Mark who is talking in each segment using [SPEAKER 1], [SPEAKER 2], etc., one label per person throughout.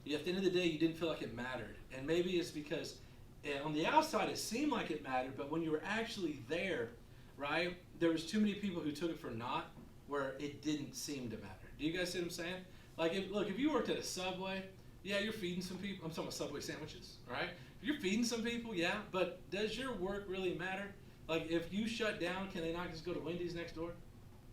[SPEAKER 1] at the end of the day, you didn't feel like it mattered. And maybe it's because on the outside it seemed like it mattered, but when you were actually there, right, there was too many people who took it for naught where it didn't seem to matter. Do you guys see what I'm saying? Like, if you worked at a Subway, yeah, you're feeding some people. I'm talking about Subway sandwiches, right? If you're feeding some people, yeah, but does your work really matter? Like, if you shut down, can they not just go to Wendy's next door?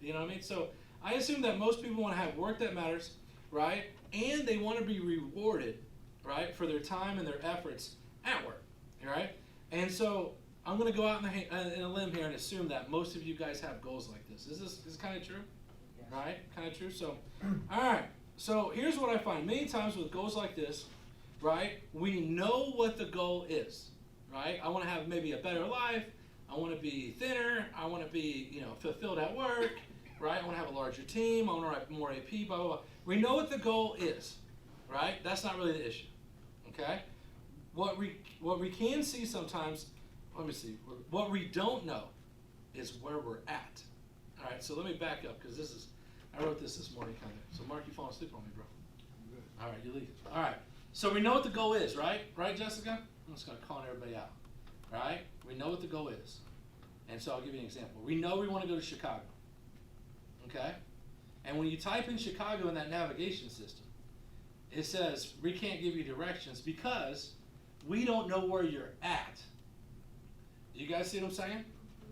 [SPEAKER 1] You know what I mean? So I assume that most people want to have work that matters, right? And they want to be rewarded, right, for their time and their efforts at work, right? And so I'm going to go out in a limb here and assume that most of you guys have goals like this. Is this kind of true?
[SPEAKER 2] Yes.
[SPEAKER 1] Right? Kind of true? So, all right. So here's what I find. Many times with goals like this, right, we know what the goal is, right? I want to have maybe a better life. I want to be thinner. I want to be, fulfilled at work, right? I want to have a larger team. I want to write more AP, blah, blah, blah. We know what the goal is, right? That's not really the issue, okay? What we can see sometimes, let me see, what we don't know is where we're at. All right, so let me back up because I wrote this morning kind of. So Mark, you falling asleep on me, bro.
[SPEAKER 2] Good.
[SPEAKER 1] All right, you leave. All right, so we know what the goal is, right? Right, Jessica? I'm just going to call everybody out, right? We know what the goal is. And so I'll give you an example. We know we want to go to Chicago, okay? And when you type in Chicago in that navigation system, it says we can't give you directions because we don't know where you're at. You guys see what I'm saying?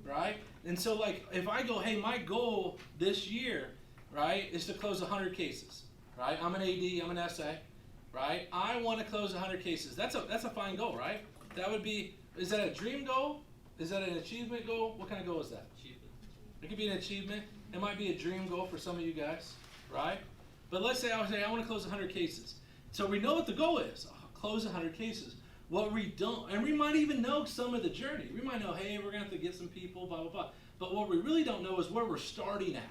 [SPEAKER 1] Right? And so, like, if I go, hey, my goal this year, right, is to close 100 cases, right? I'm an AD, I'm an SA, right? I want to close 100 cases. That's a fine goal, right? That would be, is that a dream goal? Is that an achievement goal? What kind of goal is that?
[SPEAKER 2] Achievement.
[SPEAKER 1] It could be an achievement. It might be a dream goal for some of you guys, right? But let's say I want to close 100 cases. So we know what the goal is, close 100 cases. What we don't, and we might even know some of the journey. We might know, hey, we're going to have to get some people, blah, blah, blah. But what we really don't know is where we're starting at,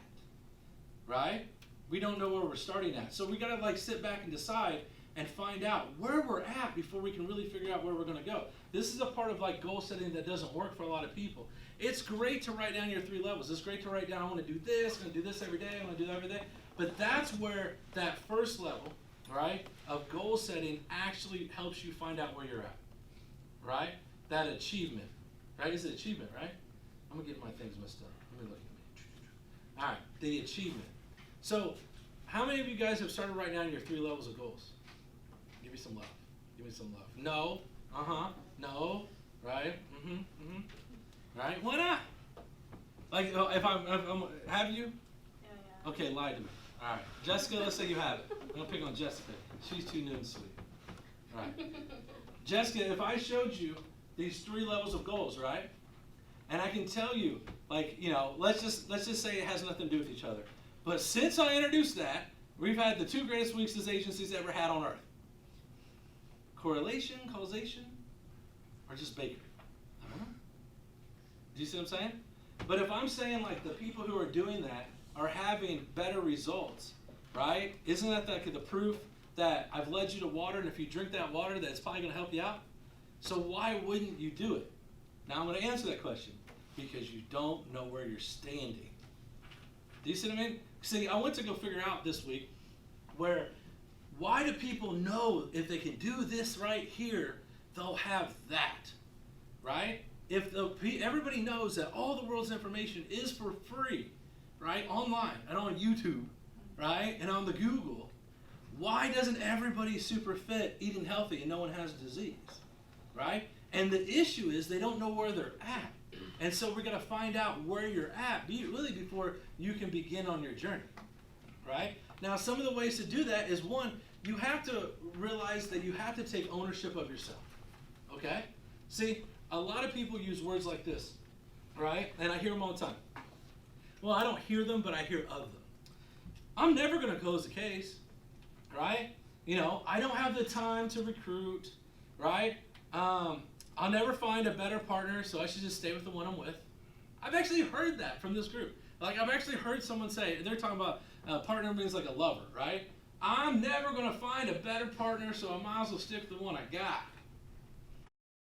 [SPEAKER 1] right? We don't know where we're starting at. So we got to sit back and decide and find out where we're at before we can really figure out where we're going to go. This is a part of goal setting that doesn't work for a lot of people. It's great to write down your 3 levels. It's great to write down, I want to do this, I'm going to do this every day, I want to do that every day. But that's where that first level, right, of goal setting actually helps you find out where you're at, right? That achievement, right? Is it achievement, right? I'm going to get my things messed up. Let me look at me. All right, the achievement. So how many of you guys have started writing down your 3 levels of goals? Give me some love. Give me some love. No. No. Right? Right? Why not? Like, if I'm have you?
[SPEAKER 3] Yeah.
[SPEAKER 1] Okay, lie to me. All right. Jessica, let's say you have it. I'm going to pick on Jessica. She's too new and sweet. All right. Jessica, if I showed you these 3 levels of goals, right? And I can tell you, let's just say it has nothing to do with each other. But since I introduced that, we've had the 2 greatest weeks this agency's ever had on earth. Correlation, causation, or just bakery? I don't know. Do you see what I'm saying? But if I'm saying the people who are doing that are having better results, right? Isn't that the proof that I've led you to water, and if you drink that water, that it's probably going to help you out? So why wouldn't you do it? Now I'm going to answer that question. Because you don't know where you're standing. Do you see what I mean? See, I went to go figure out this week why do people know if they can do this right here, they'll have that, right? If everybody knows that all the world's information is for free, right, online and on YouTube, right, and on the Google, why doesn't everybody super fit, eating healthy, and no one has disease, right? And the issue is they don't know where they're at. And so we're going to find out where you're at, really before you can begin on your journey, right? Now, some of the ways to do that is, one, you have to realize that you have to take ownership of yourself, okay? See, a lot of people use words like this, right? And I hear them all the time. Well, I don't hear them, but I hear of them. I'm never going to close the case, right? I don't have the time to recruit, right? I'll never find a better partner, so I should just stay with the one I'm with. I've actually heard that from this group. I've actually heard someone say, they're talking about partner means like a lover, right? I'm never going to find a better partner, so I might as well stick with the one I got.